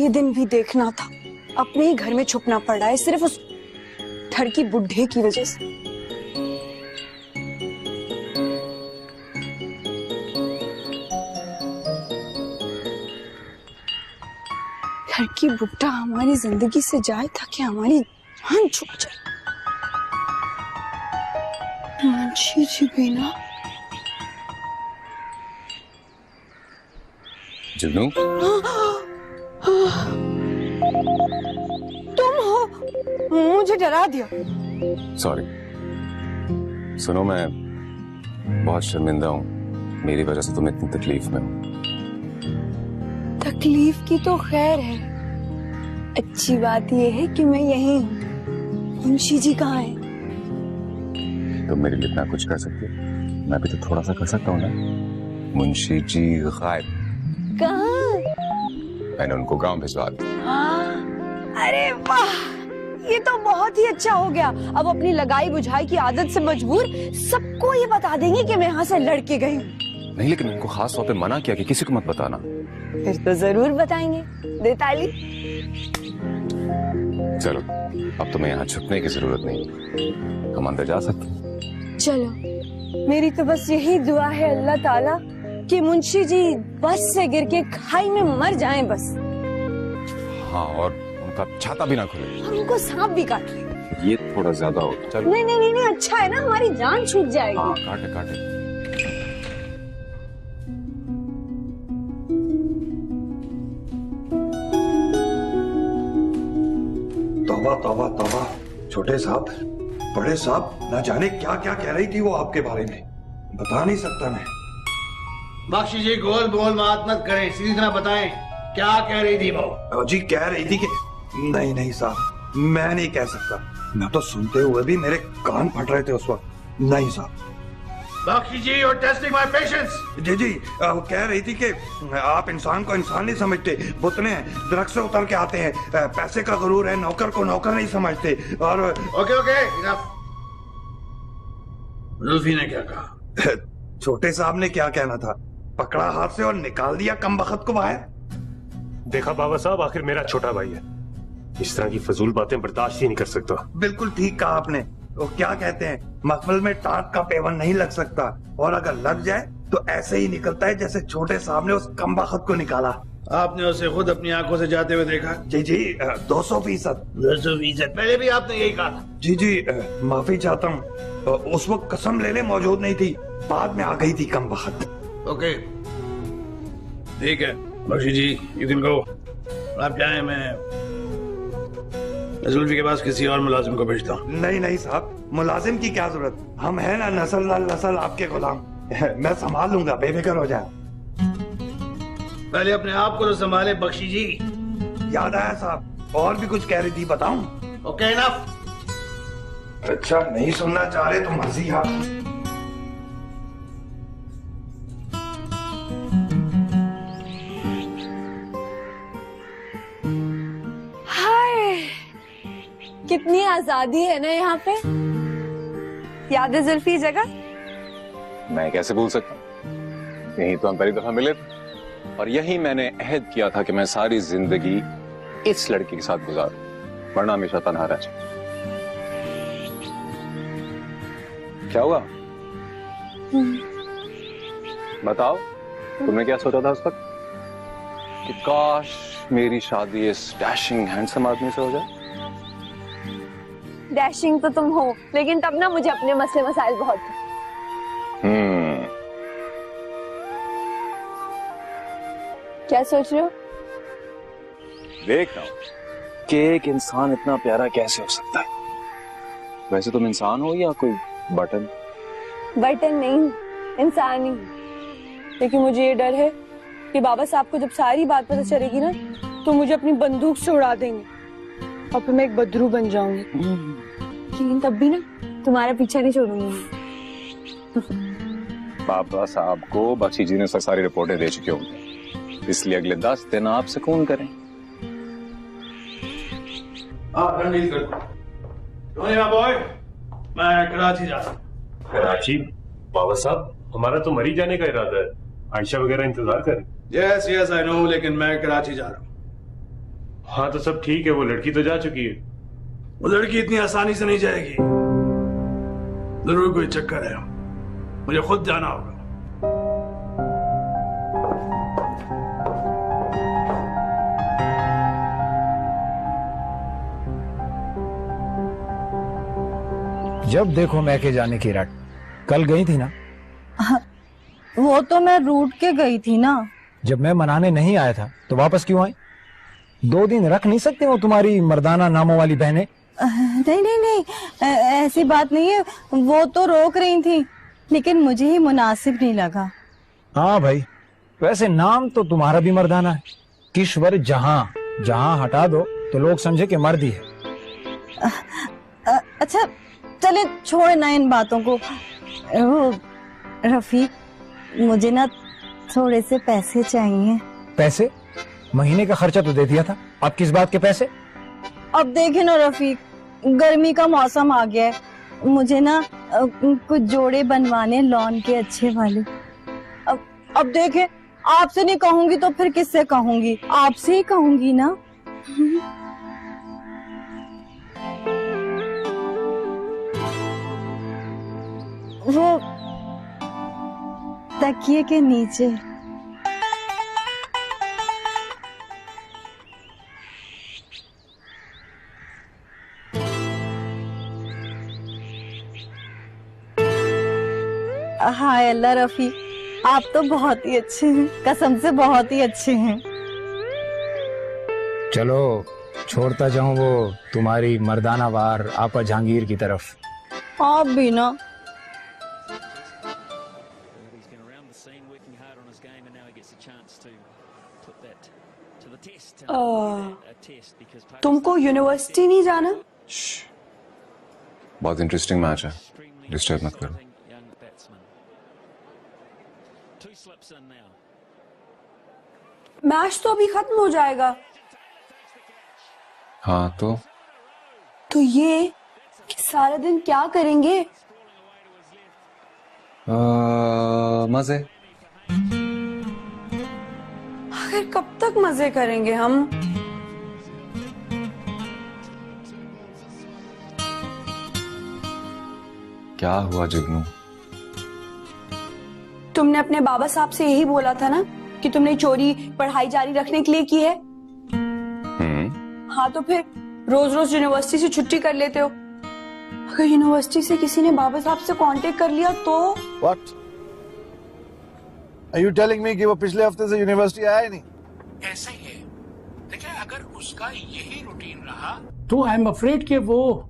ये दिन भी देखना था, अपने ही घर में छुपना पड़ रहा है सिर्फ उस ठर की बुढ़े की वजह से। ठर की बुढ़ा हमारी जिंदगी से जाए ताकि हमारी जान छूट जाए। मुंशी जी बिना जुगनू, तुम हो, मुझे डरा दिया। सॉरी। सुनो, मैं बहुत शर्मिंदा हूँ, मेरी वजह से तुम इतनी तकलीफ में हो। तकलीफ की तो खैर है, अच्छी बात यह है कि मैं यही हूँ। मुंशी जी कहाँ हैं? तुम मेरे लिए इतना कुछ कर सकती हो, मैं भी तो थोड़ा सा कर सकता हूँ ना। मुंशी जी गायब। कहाँ? मैंने उनको गांव भिजवा दिया। अरे वाह, ये तो बहुत ही अच्छा हो गया। अब अपनी लगाई बुझाई की आदत से मजबूर सबको ये बता देंगे कि मैं यहाँ से लड़के गई हूँ। नहीं, लेकिन उनको खास तौर पे मना किया कि किसी को मत बताना। फिर तो जरूर बताएंगे। दे ताली। चलो, अब तुम्हें यहाँ छुपने की जरूरत नहीं, हम अंदर जा सकते हैं। चलो, मेरी तो बस यही दुआ है अल्लाह ताला कि मुंशी जी बस से गिर के खाई में मर जाएं बस। हाँ, और उनका छाता भी ना खुले, हमको सांप भी काट ले। ये थोड़ा ज्यादा हो। चलो। नहीं नहीं नहीं, अच्छा है ना, हमारी जान छूट जाएगी। हाँ, काटे काटे। तौबा तौबा तौबा, छोटे साहब, बड़े साहब, ना जाने क्या क्या कह रही थी वो आपके बारे में, बता नहीं सकता मैं। बख्शी जी गोल बोल बात मत करें, सीधी तरह बताएं क्या कह रही थी वो। जी कह रही थी कि नहीं नहीं साहब, मैं नहीं कह सकता, मैं तो सुनते हुए भी मेरे कान फट रहे थे उस वक्त। नहीं साहब। बख्शी जी you're testing my patience। जी जी, वो कह रही थी कि आप इंसान को इंसान नहीं समझते, बुतने दरख्त से उतर के आते हैं, पैसे का गुरूर है, नौकर को नौकर नहीं समझते। और ओके ओके, जुल्फी ने क्या कहा? छोटे साहब ने क्या कहना था, पकड़ा हाथ से और निकाल दिया कमबख्त को बाहर। देखा बाबा साहब, आखिर मेरा छोटा भाई है, इस तरह की फजूल बातें बर्दाश्त ही नहीं कर सकता। बिल्कुल ठीक कहा आपने। वो क्या कहते हैं, महफिल में टाट का पेवन नहीं लग सकता, और अगर लग जाए तो ऐसे ही निकलता है जैसे छोटे साहब ने उस कमबख्त को निकाला। आपने उसे खुद अपनी आंखों से जाते हुए देखा? जी जी, 200%। 200%। पहले भी आपने यही कहा था। जी जी, माफी चाहता हूँ, उस वक्त कसम लेने मौजूद नहीं थी, बाद में आ गई थी कमबख्त। ओके ठीक है बख्शी जी, यू कैन गो। आप जाएं, मैं जुल्फी के पास किसी और मुलाजिम को भेजता हूँ। नहीं नहीं साहब, मुलाजिम की क्या जरूरत, हम हैं ना नस्ल दर नस्ल आपके गुलाम, मैं संभाल लूंगा, बेफिक्र हो जाए। पहले अपने आप को तो संभाले बख्शी जी। याद आया साहब, और भी कुछ कह रही थी, बताऊं? Okay enough. अच्छा, नहीं सुनना चाह रहे तो मर्जी आप। कितनी आजादी है ना यहाँ पे। याद है जुल्फी जगह? मैं कैसे भूल सकता हूँ, यही तो हम पहली दफा मिले थे, और यही मैंने अहद किया था कि मैं सारी जिंदगी इस लड़की के साथ गुजारूं, वरना हमेशा तन्हा रह जाऊं। क्या हुआ? बताओ, तुमने क्या सोचा था उस वक्त? कि काश मेरी शादी इस डैशिंग हैंडसम आदमी से हो जाए। डैशिंग तो तुम हो, लेकिन तब ना मुझे अपने मसले मसाइल बहुत थे। क्या सोच रहे हो? देख रहा हूं कि एक इंसान इतना प्यारा कैसे हो सकता है। वैसे तुम इंसान हो या कोई बटन? बटन नहीं, इंसान ही। लेकिन मुझे ये डर है कि बाबा साहब को जब सारी बात पता चलेगी ना, तो मुझे अपनी बंदूक से उड़ा देंगे और फिर मैं एक बदरू बन जाऊंगी। लेकिन तब भी ना तुम्हारा पीछा नहीं छोड़ूंगी। बाबा साहब को बख्शी जी ने सारी रिपोर्टें दे चुके होंगे, इसलिए अगले 10 दिन आप सुकून करें। आप डील कर दो। बॉय, मैं कराची जा रहा हूँ। कराची? बाबा साहब, हमारा तो मरी जाने का इरादा है, आयशा वगैरह इंतजार करें। यस यस आई नो, लेकिन मैं कराची जा रहा हूँ। हाँ तो सब ठीक है, वो लड़की तो जा चुकी है। वो लड़की इतनी आसानी से नहीं जाएगी, जरूर कोई चक्कर है, मुझे खुद जाना होगा। जब देखो मैके जाने की रट। कल गई थी ना? वो तो मैं रूट के गई थी ना। जब मैं मनाने नहीं आया था तो वापस क्यों आई? 2 दिन रख नहीं सकते वो तुम्हारी मर्दाना नामों वाली बहनें? नहीं नहीं नहीं, ऐसी बात नहीं है, वो तो रोक रही थी, लेकिन मुझे ही मुनासिब नहीं लगा। हाँ भाई, वैसे नाम तो तुम्हारा भी मर्दाना है, किश्वर जहां। जहां हटा दो तो लोग समझे कि मर्द ही है। अच्छा चले छोड़ ना इन बातों को। वो रफीक, मुझे ना थोड़े से पैसे चाहिए। पैसे? महीने का खर्चा तो दे दिया था, अब किस बात के पैसे? अब देखे ना रफीक, गर्मी का मौसम आ गया है, मुझे ना कुछ जोड़े बनवाने लॉन के अच्छे वाले। अब देखे, आपसे नहीं कहूंगी तो फिर किससे कहूंगी? आपसे ही कहूंगी ना। वो तकिए के नीचे। हाय अल्लाह रफी, आप तो बहुत ही अच्छे हैं, कसम से बहुत ही अच्छे हैं। चलो छोड़ता जाऊं वो तुम्हारी मर्दाना वार आपा जहांगीर की तरफ। आप भी ना। तुमको यूनिवर्सिटी नहीं जाना? बहुत इंटरेस्टिंग मैच है, डिस्टर्ब मत करो। मैच तो अभी खत्म हो जाएगा। हाँ तो ये कि सारा दिन क्या करेंगे? मजे। आखिर कब तक मजे करेंगे हम? क्या हुआ जुगनू? तुमने अपने बाबा साहब से यही बोला था ना कि तुमने चोरी पढ़ाई जारी रखने के लिए की है। हाँ तो फिर रोज रोज यूनिवर्सिटी से छुट्टी कर लेते हो। अगर यूनिवर्सिटी से किसी ने बाबा साहब से कांटेक्ट कर लिया तो? What? Are you telling me कि वो पिछले हफ्ते से यूनिवर्सिटी आया ही नहीं? ऐसा ही है। देखिए, अगर उसका यही रूटीन रहा तो आई एम अफ्रेड कि वो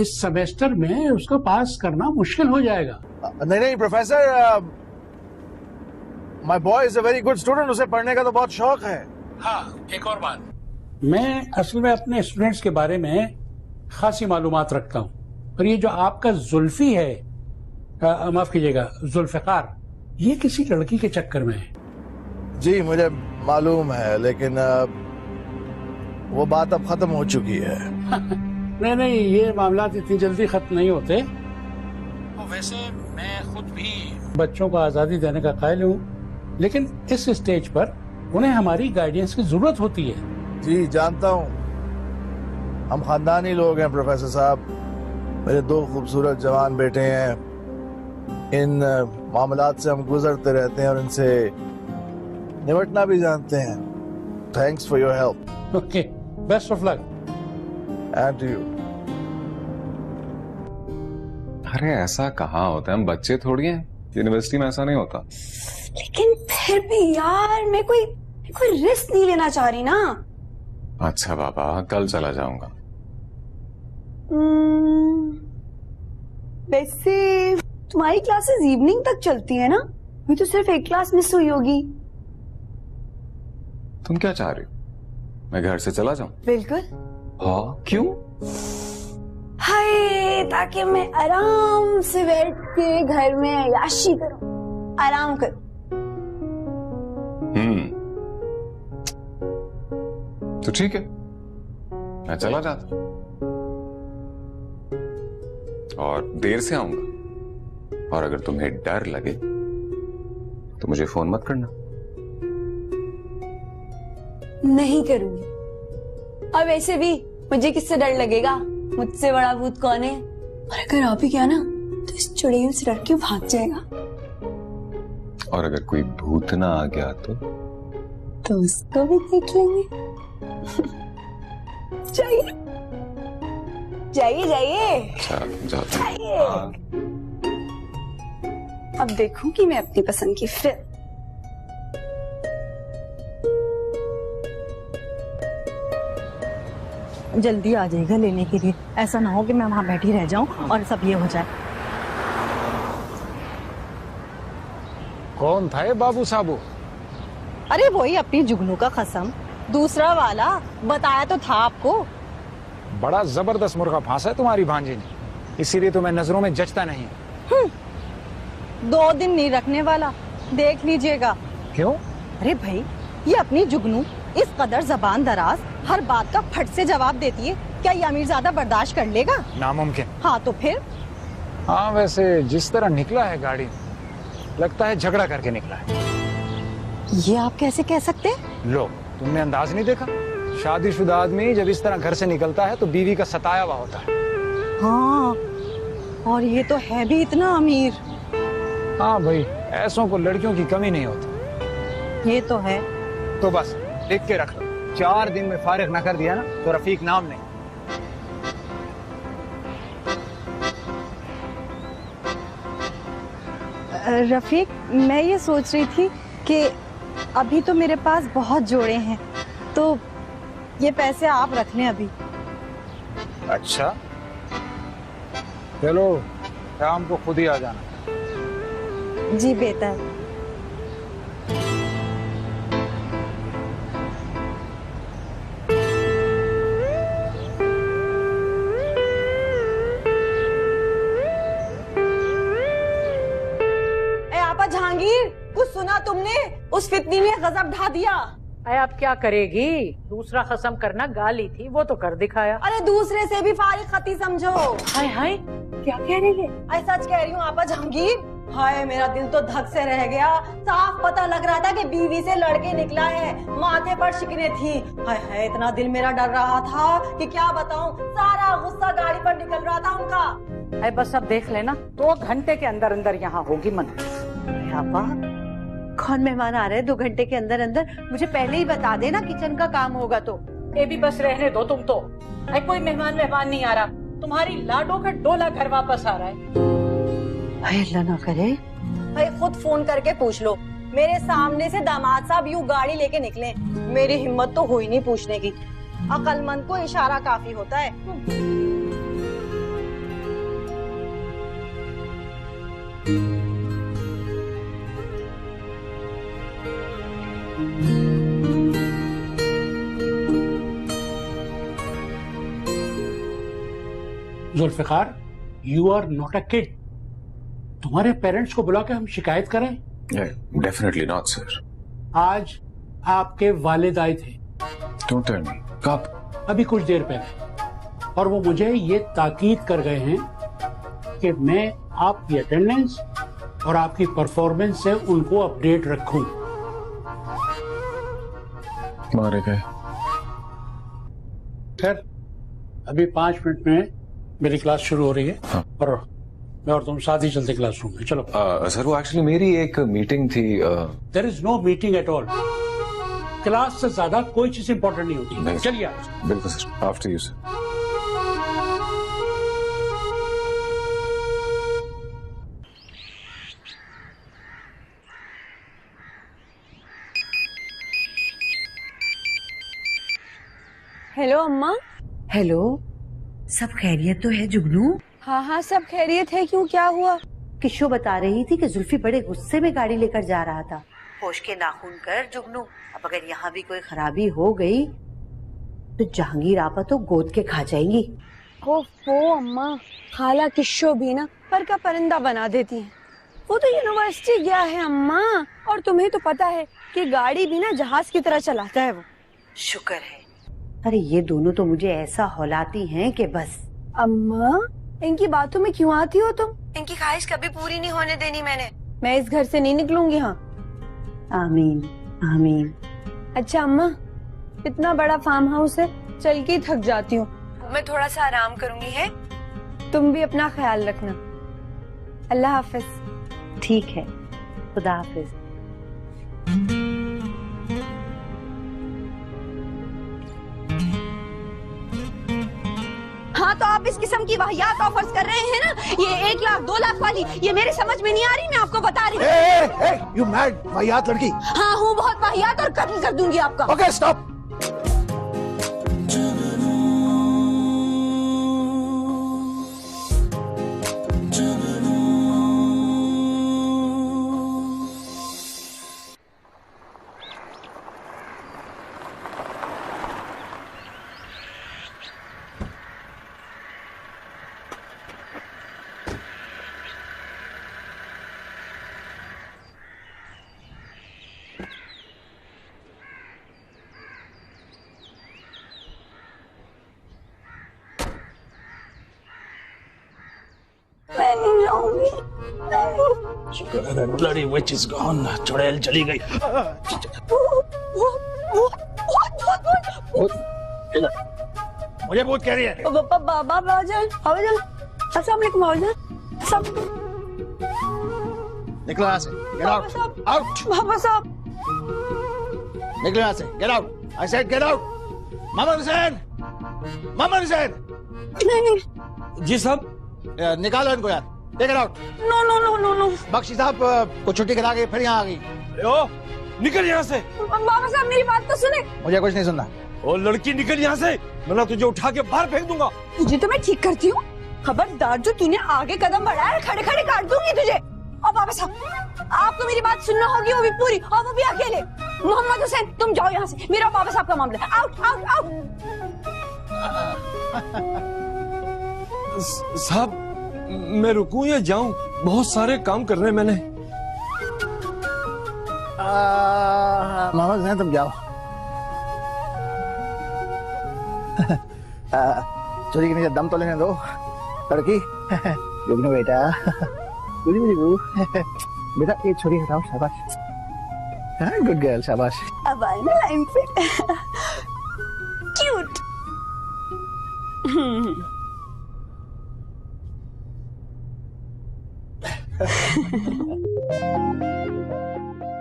इस सेमेस्टर में उसको पास करना मुश्किल हो जाएगा। नहीं professor, my boy is a very good student, उसे पढ़ने का तो बहुत शौक है। हाँ, एक और बात, मैं असल में अपने स्टूडेंट्स के बारे में खासी मालूमात रखता हूँ, और ये जो आपका जुल्फी है, माफ कीजिएगा जुल्फिकार, ये किसी लड़की के चक्कर में है। जी मुझे मालूम है, लेकिन वो बात अब खत्म हो चुकी है। नहीं, ये मामला इतनी जल्दी खत्म नहीं होते। तो वैसे मैं खुद भी बच्चों को आजादी देने का कायल हूँ, लेकिन इस स्टेज पर उन्हें हमारी गाइडेंस की जरूरत होती है। जी जानता हूँ, हम खानदानी लोग हैं प्रोफेसर साहब, मेरे 2 खूबसूरत जवान बेटे हैं, इन मामलात से हम गुजरते रहते हैं और इनसे निपटना भी जानते हैं। Thanks for your help. Okay, best of luck. And to you. अरे ऐसा कहाँ होता है, हम बच्चे थोड़ी हैं, यूनिवर्सिटी में ऐसा नहीं होता। लेकिन फिर भी यार, मैं कोई रिस्क नहीं लेना चाह रही ना। अच्छा बाबा, कल चला जाऊंगा। वैसे तुम्हारी क्लासेस इवनिंग तक चलती है ना? अभी तो सिर्फ एक क्लास मिस हुई होगी। तुम क्या चाह रही हो, मैं घर से चला जाऊं? बिल्कुल। हाँ, क्यों? हाय, ताकि मैं आराम से बैठ के घर में अय्याशी करूं, आराम करूं। तो ठीक है, मैं चला जाता और देर से आऊंगा, और अगर तुम्हें डर लगे तो मुझे फोन मत करना। नहीं करूंगी। और वैसे भी मुझे किससे डर लगेगा, मुझसे बड़ा भूत कौन है। और अगर आ भी गया ना तो इस चुड़ैल से डर के भाग जाएगा। और अगर कोई भूत ना आ गया तो उसको भी देख लेंगे। जाइए जाइए जाइए जाइए। अब देखूंगी मैं अपनी पसंद की फिल्म। जल्दी आ जाएगा लेने के लिए, ऐसा ना हो कि मैं वहां बैठी रह जाऊं और सब ये हो जाए। कौन था ये बाबू साबू? अरे वही अपनी जुगनू का कसम, दूसरा वाला। बताया तो था आपको। बड़ा जबरदस्त मुर्गा फांसा है तुम्हारी भांजी ने, इसीलिए तो मैं नजरों में जचता नहीं। 2 दिन नहीं रखने वाला, देख लीजिएगा। क्यों? अरे भाई, ये अपनी जुगनू इस कदर जबान दराज, हर बात का फट से जवाब देती है। क्या ये अमीरजादा बर्दाश्त कर लेगा? नामुमकिन। हाँ तो फिर? हाँ वैसे जिस तरह निकला है गाड़ी, लगता है झगड़ा करके निकला है। ये आप कैसे कह सकते हैं? लो, तुमने अंदाज नहीं देखा? शादीशुदा आदमी जब इस तरह घर से निकलता है तो बीवी का सताया हुआ होता है। हाँ, और ये तो है भी इतना अमीर। हाँ भाई, ऐसों को लड़कियों की कमी नहीं होती। ये तो है। तो बस लिख के रख लो, 4 दिन में फारिग न कर दिया ना तो रफीक नाम नहीं। रफीक, मैं ये सोच रही थी कि अभी तो मेरे पास बहुत जोड़े हैं, तो ये पैसे आप रख लें अभी। अच्छा चलो, शाम को खुद ही आ जाना। जी बेहतर। जहांगीर, कुछ सुना तुमने? उस फितनी ने गजब ढा दिया। अरे अब क्या करेगी, दूसरा खत्म करना गाली थी, वो तो कर दिखाया। अरे दूसरे से भी फारिग खती समझो। हाय हाय, क्या कह रही है? सच कह रही हूँ आपा जहांगीर। हाय, मेरा दिल तो धक से रह गया। साफ पता लग रहा था कि बीवी से लड़के निकला है, माथे पर शिकने थी। हाय हाय, इतना दिल मेरा डर रहा था कि क्या बताऊं, सारा गुस्सा गाड़ी पर निकल रहा था उनका। अरे बस अब देख लेना, 2 घंटे के अंदर अंदर यहाँ होगी मन। आपा, कौन मेहमान आ रहे हैं 2 घंटे के अंदर अंदर? मुझे पहले ही बता देना, किचन का काम होगा तो। ये भी बस रहने दो तुम तो। अरे कोई मेहमान नहीं आ रहा, तुम्हारी लाडो का डोला घर वापस आ रहा है। अल्लाह ना करे। भाई खुद फोन करके पूछ लो, मेरे सामने से दामाद साहब यूं गाड़ी लेके निकले। मेरी हिम्मत तो हुई नहीं पूछने की। अक्लमंद को इशारा काफी होता है। Zulfikar, you are not a kid. तुम्हारे पेरेंट्स को बुला के हम शिकायत करें? Definitely not sir. आज आपके वालिद आए थे। डोंट टेल मी, कब? अभी कुछ देर पहले, और वो मुझे ये ताकीद कर गए हैं कि मैं आपकी अटेंडेंस और आपकी परफॉर्मेंस से उनको अपडेट रखूं। मारे गए? खैर, अभी 5 मिनट में मेरी क्लास शुरू हो रही है। हाँ। और मैं और तुम साथ ही चलते क्लासरूम में। चलो। सर वो एक्चुअली मेरी एक मीटिंग थी। There is no meeting at all. Class से ज्यादा कोई चीज इंपॉर्टेंट नहीं होती। चलिए। बिल्कुल sir, after you sir. Hello अम्मा। हेलो, सब खैरियत तो है जुगनू? हाँ हाँ सब खैरियत है। क्यों, क्या हुआ? किशो बता रही थी कि जुल्फी बड़े गुस्से में गाड़ी लेकर जा रहा था। होश के नाखून कर जुगनू, अब अगर यहाँ भी कोई खराबी हो गई तो जहांगीर आपा तो गोद के खा जाएंगी। ओफो अम्मा, खाला किशो भी ना पर का परिंदा बना देती है। वो तो यूनिवर्सिटी गया है अम्मा, और तुम्हें तो पता है कि गाड़ी भी ना जहाज की तरह चलाता है वो। शुक्र है। अरे ये दोनों तो मुझे ऐसा हौलाती हैं कि बस। अम्मा, इनकी बातों में क्यों आती हो तुम? इनकी ख्वाहिश कभी पूरी नहीं होने देनी मैंने। मैं इस घर से नहीं निकलूंगी। हाँ, आमीन आमीन। अच्छा अम्मा, इतना बड़ा फार्म हाउस है, चल के थक जाती हूँ, मैं थोड़ा सा आराम करूंगी है। तुम भी अपना ख्याल रखना। अल्लाह हाफिज। ठीक है, खुदा हाफिज। हाँ तो आप इस किस्म की वाहियात ऑफर्स कर रहे हैं ना, ये 1 लाख 2 लाख वाली, ये मेरे समझ में नहीं आ रही, मैं आपको बता रही हूँ। यू मैड वाहियात लड़की। हाँ हूँ बहुत वाहियात और कत्ल कर दूंगी आपका। Okay stop. मैं नहीं जाऊंगी। Bloody witch is gone. चुड़ैल चली गई। मुझे भूत कह रही है। बाबा बाबाजान, अस्सलाम वालेकुम बाबाजान। निकलो यहाँ से। Get out. Out. बाबा साहब। निकलो यहाँ से। Get out. I said get out. Mohammad Hussain. Mohammad Hussain. नहीं। जी साहब। निकालो इनको यार। Take it out. No no no no no. Bakshi साहब को छुट्टी करा के फिर यहाँ आ गई। निकल यहाँ से। बाबा साहब मेरी बात तो सुने। मुझे कुछ नहीं सुनना। ओ लड़की निकल यहाँ से, वरना तुझे उठा के बाहर फेंक दूंगा। तुझे तो मैं ठीक करती हूँ, खबरदार जो तूने आगे कदम बढ़ाया खड़े खड़े काट दूंगी तुझे। और बाबा साहब आपको मेरी बात सुनना होगी, वो भी पूरी, और वो भी अकेले। मोहम्मद हुसैन तुम जाओ यहाँ से, मेरा बाबा साहब का मामला। Out out out. साहब मैं रुकूं या जाऊं? बहुत सारे काम करने हैं मैंने। मोहम्मद हुसैन तुम जाओ। चोरी के नीचे दम तो लेने दो लड़की। जुगनू बेटा, बेटा ये छोरी हटाओ। शाबाश, गुड गर्ल, शाबाश। अब आए ना लाइन पे। Cute.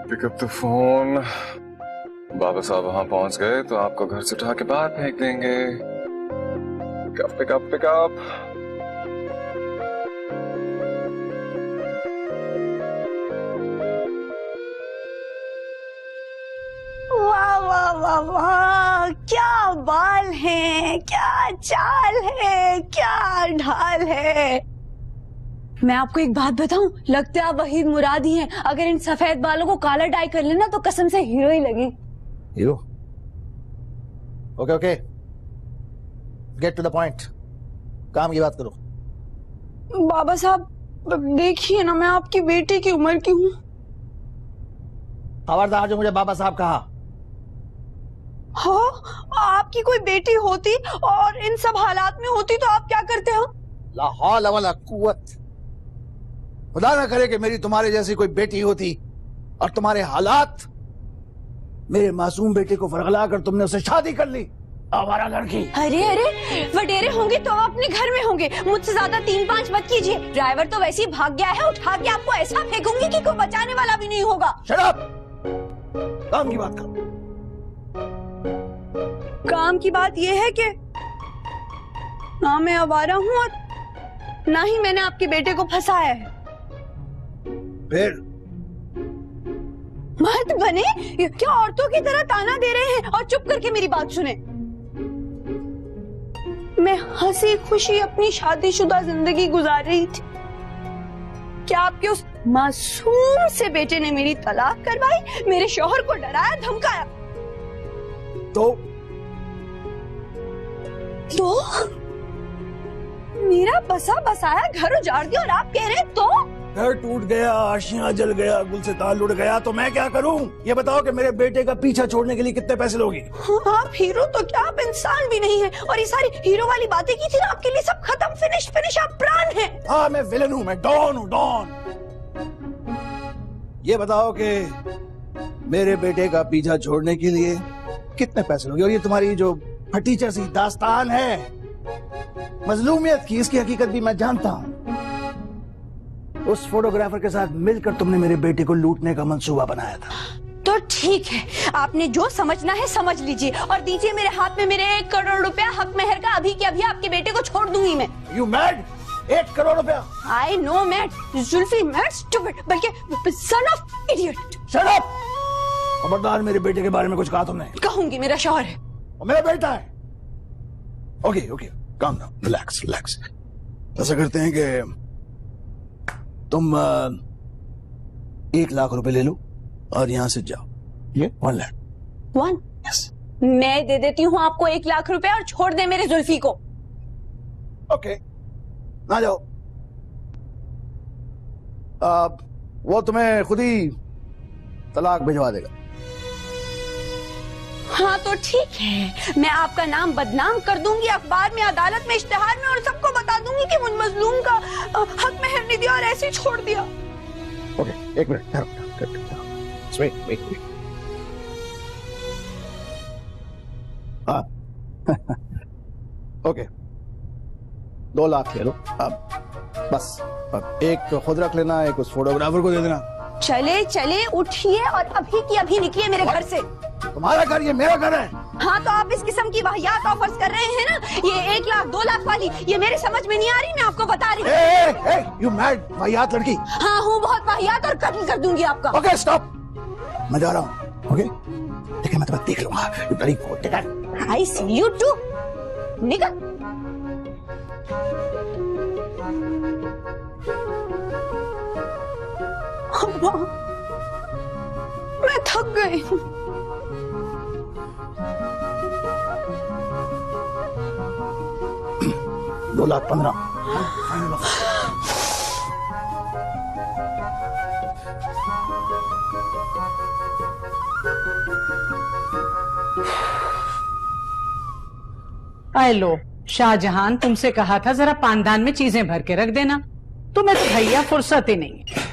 Pick up the phone. Baba Sahab वहां पहुंच गए तो आपको घर से उठा के बाहर फेंक देंगे। Pickup pickup pickup. वाह वाह वाह वाह, क्या बाल हैं, क्या चाल है, क्या ढाल है। मैं आपको एक बात बताऊं, लगता है आप वहीद मुराद ही हैं। अगर इन सफेद बालों को काला डाई कर लेना तो कसम से हीरो ही लगे। Hero? Okay okay, get to the point. काम की बात करो। बाबा साहब देखिए ना, मैं आपकी बेटी की उम्र की हूँ। खबरदार जो मुझे बाबा साहब कहा। हाँ, आपकी कोई बेटी होती और इन सब हालात में होती तो आप क्या करते हो? ला हौल वला कुव्वत। खुदा ना करे कि मेरी तुम्हारे जैसी कोई बेटी होती और तुम्हारे हालात मेरे मासूम बेटे को फरगला कर तुमने उससे शादी कर ली। आवारा लड़की। अरे अरे, वडेरे होंगे तो आप अपने घर में होंगे, मुझसे ज्यादा 3-5 मत कीजिए। ड्राइवर तो वैसे ही भाग गया है, उठा के आपको ऐसा फेंकूंगी कि कोई बचाने वाला भी नहीं होगा। Shut up. काम की बात करो। काम की बात यह है कि ना मैं आवारा हूँ और ना ही मैंने आपके बेटे को फंसाया है। फिर मर्द बने क्या औरतों की तरह ताना दे रहे हैं? और चुप करके मेरी बात सुने। मैं हंसी खुशी अपनी शादीशुदा जिंदगी गुजार रही थी, क्या आपके उस मासूम से बेटे ने मेरी तलाक करवाई, मेरे शौहर को डराया धमकाया। तो मेरा बसा बसाया घर उजाड़ दिया और आप कह रहे तो? घर टूट गया, आशियां जल गया, गुलसितान उड़ गया, तो मैं क्या करूं? ये बताओ कि मेरे बेटे का पीछा छोड़ने के लिए कितने पैसे लोगी? आप हीरो तो क्या, आप इंसान भी नहीं है। और ये सारी हीरो वाली बातें की थी ना, आपके लिए सब खत्म, फिनिश, आप प्राण हैं। हाँ मैं विलन हूँ, मैं डॉन हूँ, डॉन। ये बताओ कि मेरे बेटे का पीछा छोड़ने के लिए कितने पैसे लोगे? और ये तुम्हारी जो फटीचर सी दास्तान है। मजलूमियत की इसकी हकीकत भी मैं जानता हूं। उस फोटोग्राफर के साथ मिलकर तुमने मेरे बेटे को लूटने का मंसूबा बनाया था। तो ठीक है, आपने जो समझना है समझ लीजिए और दीजिए मेरे हाथ में मेरे 1 करोड़ रुपया हक मेहर का। अभी के अभी आपके बेटे को छोड़ दूंगी मैं। You mad? 1 करोड़ रुपया? I know mad, Julfi mad, stupid, बल्कि son of idiot. Shut up! खबरदार मेरे बेटे के बारे में कुछ कहा तुमने। कहूंगी, मेरा शौहर है। और मेरा बेटा है। Okay okay, calm down, relax relax. ऐसा करते हैं कि तुम 1 लाख रुपए ले लो और यहां से जाओ। ये 1 लाख। 1? यस। मैं दे देती हूँ आपको 1 लाख रुपए और छोड़ दे मेरे जुल्फी को। ओके, ना जाओ। वो तुम्हें खुद ही तलाक भिजवा देगा। हाँ तो ठीक है, मैं आपका नाम बदनाम कर दूंगी अखबार में, अदालत में, इश्तिहार में, और सबको बता दूंगी कि मुझ मजलूम का हक मेहर नहीं दिया और ऐसे ही छोड़ दिया। Okay, 1 minute wait. Okay, 2 lakh ले लो। अब बस, अब 1 तो खुद रख लेना, 1 उस फोटोग्राफर को दे देना। चले चले उठिए और अभी की अभी निकलिए मेरे घर से। तुम्हारा घर, ये मेरा घर है। हाँ तो आप इस किस्म की वाहियात ऑफर्स कर रहे हैं ना, ये 1 लाख 2 लाख वाली, ये मेरे समझ में नहीं आ रही, मैं आपको बता रही हूँ। यू मैड वाहियात लड़की? हाँ हूँ बहुत वाहियात और कत्ल कर दूंगी आपका। ओके स्टॉप, मैं जा रहा हूँ। ओके, देखिए मैं तुम्हें देख लूंगा। You bloody fool. I see you too. निकल। मैं थक गई। 2 लाख 15। आए लो, शाहजहान तुमसे कहा था जरा पानदान में चीजें भर के रख देना, तुम्हें तो भैया फुर्सत ही नहीं है।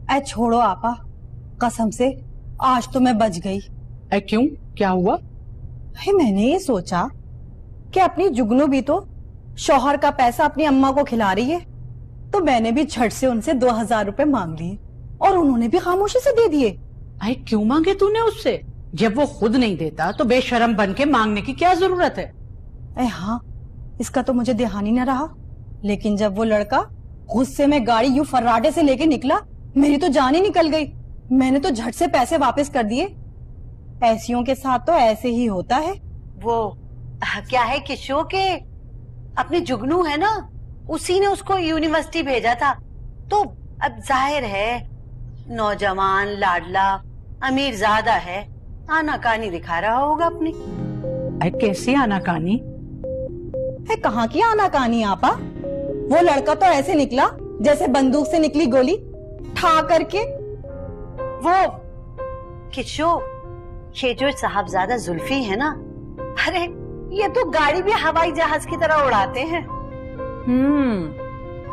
ऐ छोड़ो आपा, कसम से आज तो मैं बच गई। ऐ क्यों, क्या हुआ? मैंने ये सोचा कि अपनी जुगनू भी तो शौहर का पैसा अपनी अम्मा को खिला रही है, तो मैंने भी झट से उनसे 2000 रुपए मांग लिए और उन्होंने भी खामोशी से दे दिए। अरे क्यों मांगे तूने उससे? जब वो खुद नहीं देता तो बेशरम बन के मांगने की क्या जरूरत है? हाँ, इसका तो मुझे ध्यान ही न रहा, लेकिन जब वो लड़का गुस्से में गाड़ी यूं फर्राटे से लेके निकला, मेरी तो जान ही निकल गई। मैंने तो झट से पैसे वापस कर दिए। ऐसियों के साथ तो ऐसे ही होता है। वो क्या है किशो के अपनी जुगनू है ना, उसी ने उसको यूनिवर्सिटी भेजा था, तो अब जाहिर है नौजवान लाडला अमीर ज्यादा है, आनाकानी दिखा रहा होगा अपनी। कैसी आनाकानी? कहाँ की आनाकानी आपा? वो लड़का तो ऐसे निकला जैसे बंदूक से निकली गोली, ठा करके। वो किशो, ये जो साहबजादा जुल्फी है ना, अरे ये तो गाड़ी भी हवाई जहाज की तरह उड़ाते हैं।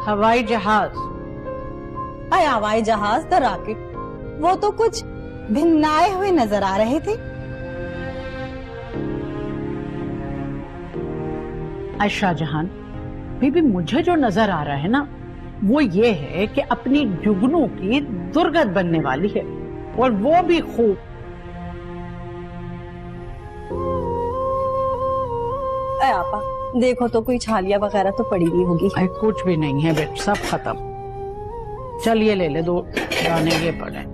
हवाई जहाज? हवाई जहाज द रॉकेट, वो तो कुछ भिन्नाए हुए नजर आ रहे थे। शाहजहान, बीबी मुझे जो नजर आ रहा है ना, वो ये है कि अपनी जुगनू की दुर्गत बनने वाली है, और वो भी खूब। आपा देखो तो कोई छालिया वगैरह तो पड़ी नहीं होगी। कुछ भी नहीं है बेट, सब खत्म। चलिए ले ले, 2 दाने ये पड़े।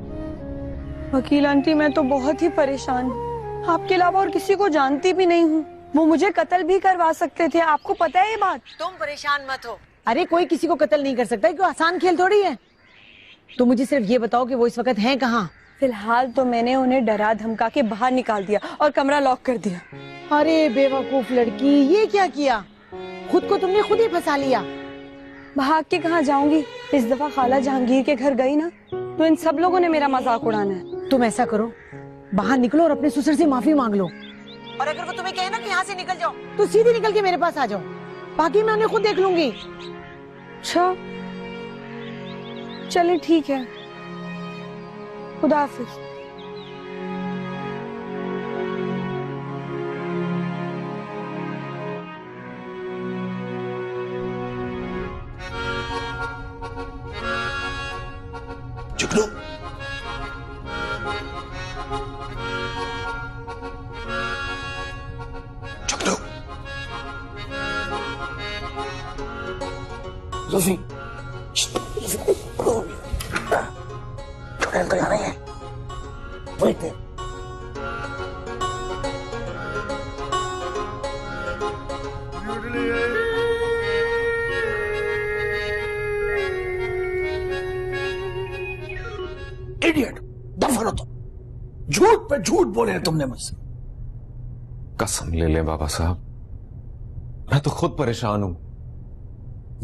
वकील आंटी, मैं तो बहुत ही परेशान हूँ, आपके अलावा और किसी को जानती भी नहीं हूँ। वो मुझे कत्ल भी करवा सकते थे, आपको पता है ये बात? तुम परेशान मत हो। अरे कोई किसी को कत्ल नहीं कर सकता, क्यों आसान खेल थोड़ी है। तो मुझे सिर्फ ये बताओ कि वो इस वक्त हैं कहाँ? फिलहाल तो मैंने उन्हें डरा धमका के बाहर निकाल दिया और कमरा लॉक कर दिया। अरे बेवकूफ लड़की, ये क्या किया? खुद को तुमने खुद ही फंसा लिया। भाग के कहाँ जाऊंगी, इस दफा खाला जहांगीर के घर गई ना, तो इन सब लोगों ने मेरा मजाक उड़ाना है। तुम ऐसा करो, बाहर निकलो और अपने ससुर से माफी मांग लो, और अगर वो तुम्हें कहे ना कि यहाँ से निकल जाओ, तो सीधे निकल के मेरे पास आ जाओ, बाकी मैं उन्हें खुद देख लूंगी। अच्छा चले ठीक है, खुदा हाफिज। जुगनू जुगनू जुल्फी चुड़ैल तो यहाँ नहीं है। Wait there. इडियट, दफा रहो तुम। झूठ पे झूठ बोले हैं तुमने मुझसे। कसम ले लें बाबा साहब, मैं तो खुद परेशान हूं।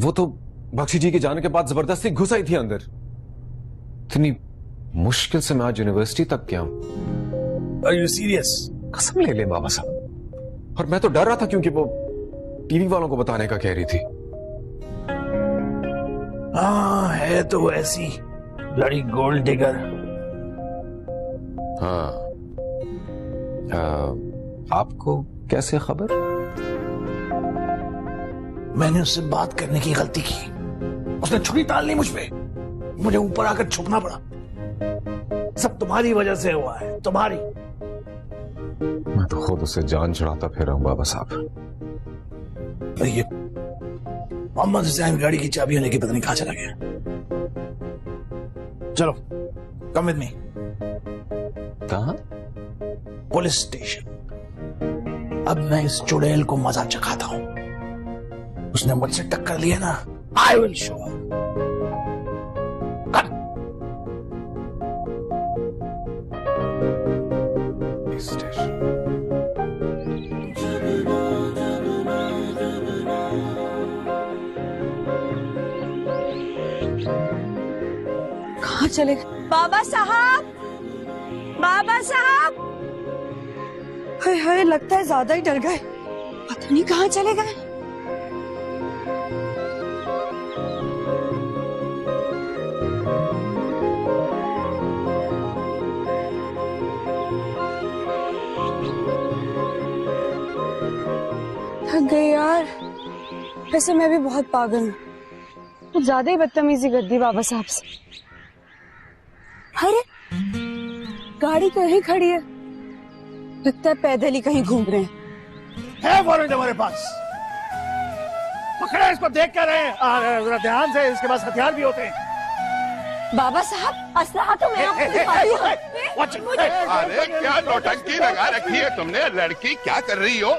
वो तो बख्शी जी के जाने के बाद जबरदस्ती घुस आई थी अंदर। इतनी मुश्किल से मैं आज यूनिवर्सिटी तक गया हूं। Are you serious? कसम ले लें बाबा साहब। और मैं तो डर रहा था क्योंकि वो टीवी वालों को बताने का कह रही थी। हाँ, है तो वो ऐसी लड़ी गोल्ड डिगर। हाँ, आपको कैसे खबर? मैंने उससे बात करने की गलती की। उसने छुरी ताल ली मुझ पे। मुझे ऊपर आकर छुपना पड़ा। सब तुम्हारी वजह से हुआ है, तुम्हारी। मैं तो खुद उसे जान चढ़ाता फिर रहा हूं बाबा साहब। ये मोहम्मद हुसैन गाड़ी की चाबी होने की पता नहीं कहां चला गया। चलो, कम विद मी। कहां? Police station. अब मैं इस चुड़ैल को मजा चखाता हूं। उसने मुझसे टक्कर ली है ना, आई विल शो। कहाँ चले गए? बाबा साहब, बाबा साहब। हाय हाय, लगता है ज्यादा ही डर गए। पता नहीं कहाँ चले गए। थक गई यार। वैसे मैं भी बहुत पागल हूँ। कुछ ज्यादा ही बदतमीजी कर दी बाबा साहब से। अरे गाड़ी तो यहीं खड़ी है। लगता है पैदल ही कहीं घूम रहे हैं। है वारंट हमारे पास। पकड़ा इसको, देख कर रहे। जरा ध्यान से, इसके पास हथियार भी होते हैं। बाबा साहब, असलहा तो मैं आपको दिखाती हूँ। अरे क्या नौटंकी लगा रखी है तुमने? लड़की क्या कर रही हो?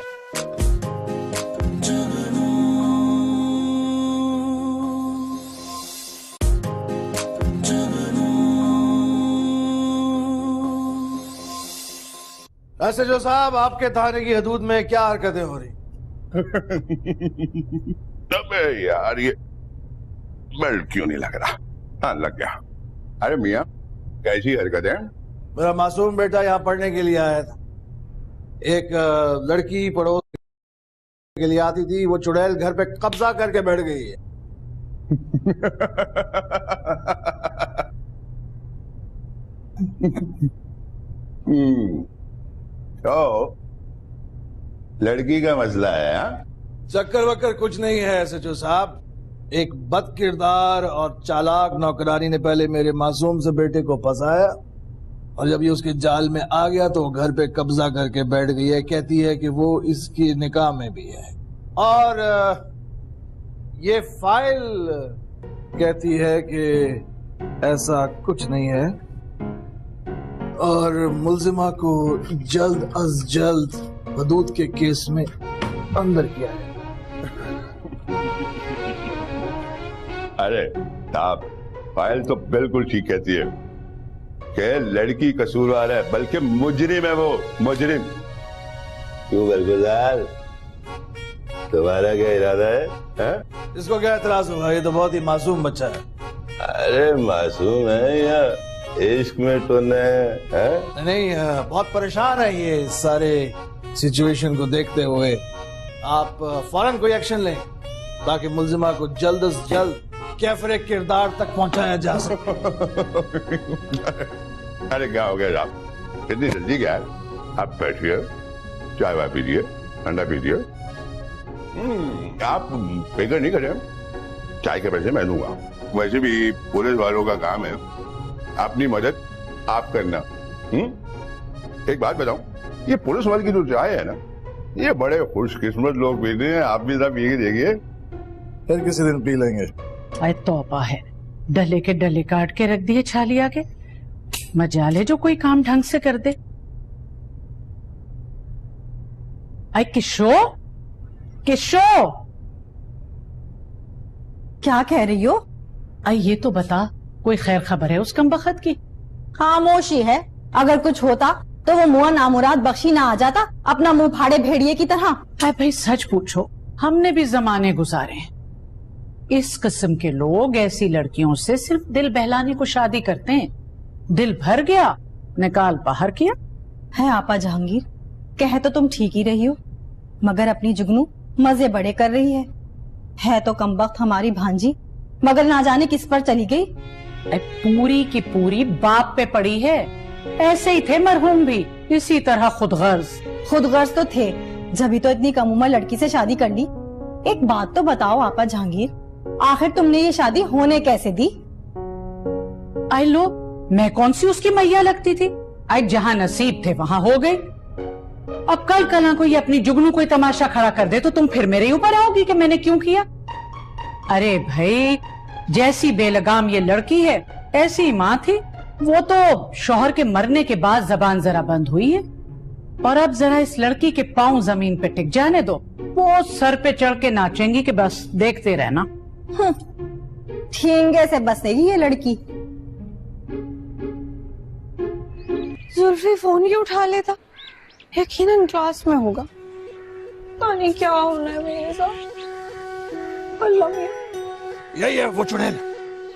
एसएचओ साहब, आपके थाने की हदूद में क्या हरकतें हो रही? अबे यार, ये बेल्ट क्यों नहीं लग रहा? हाँ, लग गया। अरे मियाँ, कैसी हरकतें? मेरा मासूम बेटा यहाँ पढ़ने के लिए आया था। एक लड़की पड़ोस के लिए आती थी। वो चुड़ैल घर पे कब्जा करके बैठ गई है। तो लड़की का मसला है? हाँ, चक्कर वक्कर कुछ नहीं है एसएचओ साहब। एक बद किरदार और चालाक नौकरानी ने पहले मेरे मासूम से बेटे को फंसाया, और जब ये उसके जाल में आ गया तो वो घर पे कब्जा करके बैठ गई है। कहती है कि वो इसकी निकाह में भी है, और ये फाइल कहती है कि ऐसा कुछ नहीं है, और मुल्जिमा को जल्द अज जल्द हदूद के केस में अंदर किया है। अरे साहब, फाइल तो बिल्कुल ठीक कहती है कि लड़की कसूरवार है, बल्कि मुजरिम है वो, मुजरिम। क्यों बरगुजार, तुम्हारा क्या इरादा है? इसको क्या एतराज होगा? ये तो बहुत ही मासूम बच्चा है। अरे मासूम है या इश्क में तो नहीं, बहुत परेशान है ये सारे सिचुएशन को देखते हुए। आप फौरन कोई एक्शन लें ताकि मुल्जिमा को जल्द से जल्द कैफरे किरदार तक पहुंचाया जा सके। अरे क्या हो गया साहब, इतनी जल्दी क्या है? आप बैठिए, चाय वाय पीजिए, ठंडा पीजिए। आप फिक्र नहीं करें, चाय के पैसे मैं दूंगा। वैसे भी पुलिस वालों का काम है अपनी मदद आप करना। एक बात बताऊं, ये पुलिस वाले की जो चाय है ना, ये बड़े खुशकिस्मत लोग पीते हैं। आप भी सब यही देखिए। फिर किसी दिन पी लेंगे। अरे तौबा है, डले के डले काट के रख दिए छाली आगे। मजा ले जो कोई काम ढंग से कर दे। अरे किशो, किशो, क्या कह रही हो? अरे ये तो बता, कोई खैर खबर है उस कमबख्त की? खामोशी है। अगर कुछ होता तो वो मुआ नामुराद बख्शी ना आ जाता अपना मुंह फाड़े भेड़िए की तरह। अरे भाई सच पूछो, हमने भी जमाने गुजारे हैं। इस किस्म के लोग ऐसी लड़कियों से सिर्फ दिल बहलाने को शादी करते हैं। दिल भर गया, निकाल बाहर किया। है आपा जहांगीर, कह तो तुम ठीक ही रही हो, मगर अपनी जुगनू मजे बड़े कर रही है तो कमबख्त हमारी भांजी, मगर ना जाने किस पर चली गई। पूरी की पूरी बाप पे पड़ी है। ऐसे ही थे मरहूम भी, इसी तरह खुदगर्ज तो थे, जभी तो इतनी कम उम्र लड़की से शादी कर ली। एक बात तो बताओ आपा जहांगीर, आखिर तुमने ये शादी होने कैसे दी? आई लो, मैं कौन सी उसकी मैया लगती थी? आई जहां नसीब थे वहां हो गई। अब कल कला को ये अपनी जुगनू कोई तमाशा खड़ा कर दे तो तुम फिर मेरे ऊपर आओगी कि मैंने क्यों किया? अरे भाई, जैसी बेलगाम ये लड़की है ऐसी माँ थी। वो तो शौहर के मरने के बाद जबान जरा बंद हुई है, और अब जरा इस लड़की के पांव जमीन पे टिक जाने दो, वो सर पे चढ़ के नाचेंगी कि बस देखते रहना। ठेंगे से बसेगी ये लड़की। जुल्फी फोन क्यों उठा लेता? यकीनन क्लास में होगा। पता नहीं क्या होना है मेरे साथ। अल्लाह मियां, यही है वो चुड़ैल,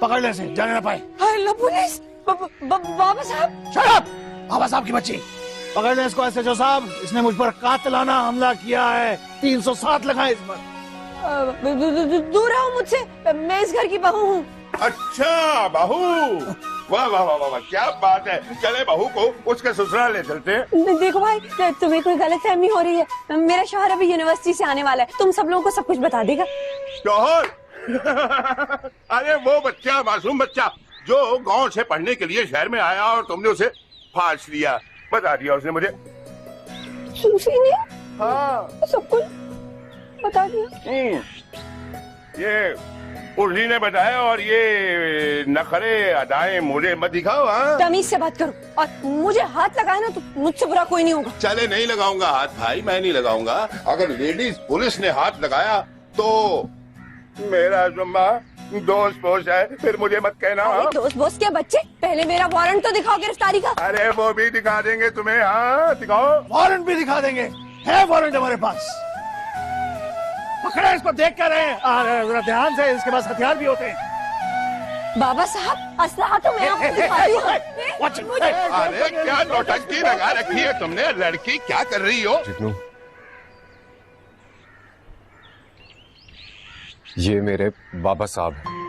पकड़ ले से, जाने ना पाए। अल्लाह पुलिस, बाबा साहब। शट अप, बाबा साहब की बच्ची। पकड़ ले इसको एसएचओ साहब, इसने मुझ पर कातिलाना हमला किया है। 307 लगाए इस पर। दूर रहो मुझसे, मैं इस घर की बहू हूँ। अच्छा बहू, वाह वाह वाह वाह, क्या बात है। चले बहू को उसके ससुराल ले चलते हैं। देखो भाई, तुम्हें कोई गलतफहमी हो रही है। मेरा शौहर अभी यूनिवर्सिटी से आने वाला है, तुम सब लोगों को सब कुछ बता देगा। शौहर? अरे वो बच्चा, मासूम बच्चा जो गांव से पढ़ने के लिए शहर में आया और तुमने उसे फांस लिया, बता दिया उसने मुझे। ने? हाँ, सब कुछ बता दिया। ये उर्ली ने बताया, और ये नखरे अदाएं मुझे मत दिखाओ। हाँ, तमीज से बात करो, और मुझे हाथ लगाए ना तो मुझसे बुरा कोई नहीं होगा। चले नहीं लगाऊंगा हाथ भाई, मैं नहीं लगाऊंगा। अगर लेडीज पुलिस ने हाथ लगाया तो मेरा जुम्मा दोस्त पोस्ट है, फिर मुझे मत कहना। दोस्त बोस के बच्चे, पहले मेरा वारंट तो दिखाओ गिरफ्तारी का। अरे वो भी दिखा देंगे तुम्हें। हाँ दिखाओ, वारंट भी दिखा देंगे, है वारंट हमारे पास। पकड़े इसको, देख कर रहे जरा ध्यान से, इसके पास हथियार भी होते हैं। बाबा साहब, असलहा तो मैं आपको दिखाती हूँ। अरे क्या नौटंकी लगा रखी है तुमने, लड़की क्या कर रही हो? जिग्नू, ये मेरे बाबा साहब हैं।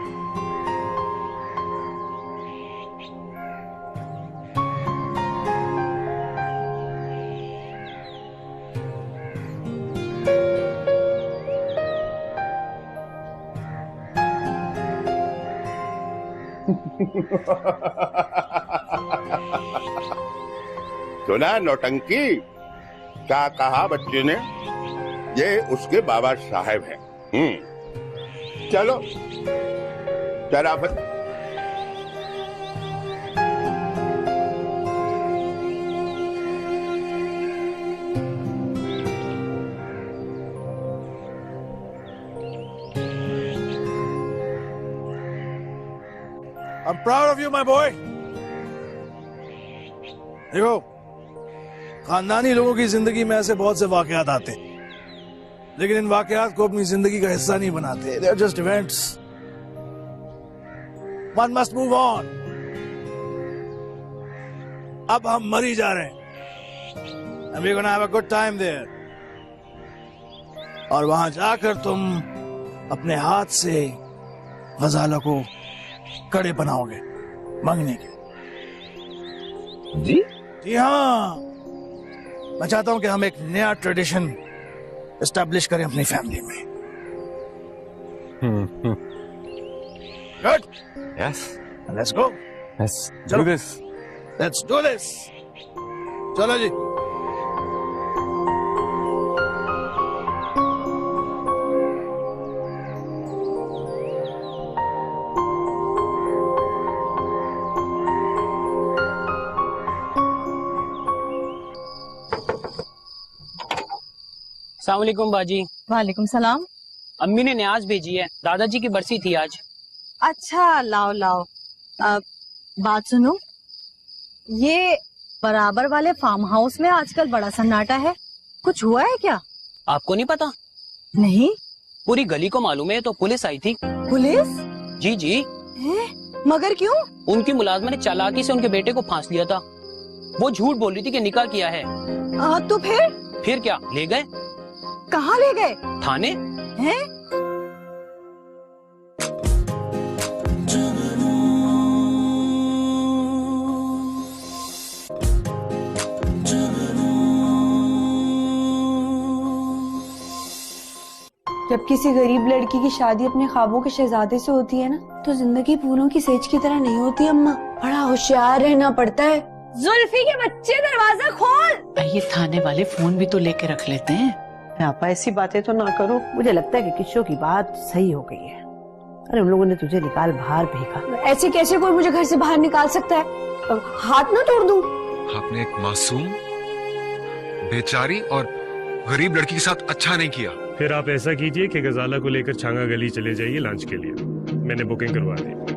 सुना नौटंकी, क्या कहा बच्चे ने? ये उसके बाबा साहब हैं। चलो शराफत। I'm proud of you, my boy. देखो, खानदानी लोगों की जिंदगी में ऐसे बहुत से वाकयात आते हैं, लेकिन इन वाकयात को अपनी जिंदगी का हिस्सा नहीं बनाते। They are just events. One must move on. अब हम मर ही जा रहे हैं, and we're gonna have a good time there. और वहां जाकर तुम अपने हाथ से गजाला को कड़े बनाओगे मंगने के। जी हाँ, मैं चाहता हूं कि हम एक नया ट्रेडिशन एस्टैब्लिश करें अपनी फैमिली में। Good, yes, let's go. Let's do this. Let's do this. चलो जी। अस्सलामुअलैकुम बाजी। वालेकुम सलाम। अम्मी ने न्याज भेजी है, दादाजी की बरसी थी आज। अच्छा लाओ लाओ। बात सुनो, ये बराबर वाले फार्म हाउस में आजकल बड़ा सन्नाटा है, कुछ हुआ है क्या? आपको नहीं पता? नहीं। पूरी गली को मालूम है, तो पुलिस आई थी। पुलिस? जी जी। मगर क्यों? उनकी मुलाजमा ने चालाकी से उनके बेटे को फांस लिया था। वो झूठ बोल रही थी कि निकाह किया है। तो फिर क्या, ले गए। कहाँ ले गए? थाने। हैं? जब किसी गरीब लड़की की शादी अपने ख्वाबों के शहजादे से होती है ना, तो जिंदगी फूलों की सेज की तरह नहीं होती अम्मा। बड़ा होशियार रहना पड़ता है। जुल्फी के बच्चे, दरवाजा खोल। ये थाने वाले फोन भी तो लेके रख लेते हैं। आप ऐसी बातें तो ना करो। मुझे लगता है कि किशोर की बात सही हो गई है। अरे उन लोगों ने तुझे निकाल बाहर भेजा। ऐसे कैसे कोई मुझे घर से बाहर निकाल सकता है? हाथ ना तोड़ दूं। आपने एक मासूम, बेचारी और गरीब लड़की के साथ अच्छा नहीं किया। फिर आप ऐसा कीजिए कि गजाला को लेकर छांगा गली चले जाइए लंच के लिए। मैंने बुकिंग करवा दी।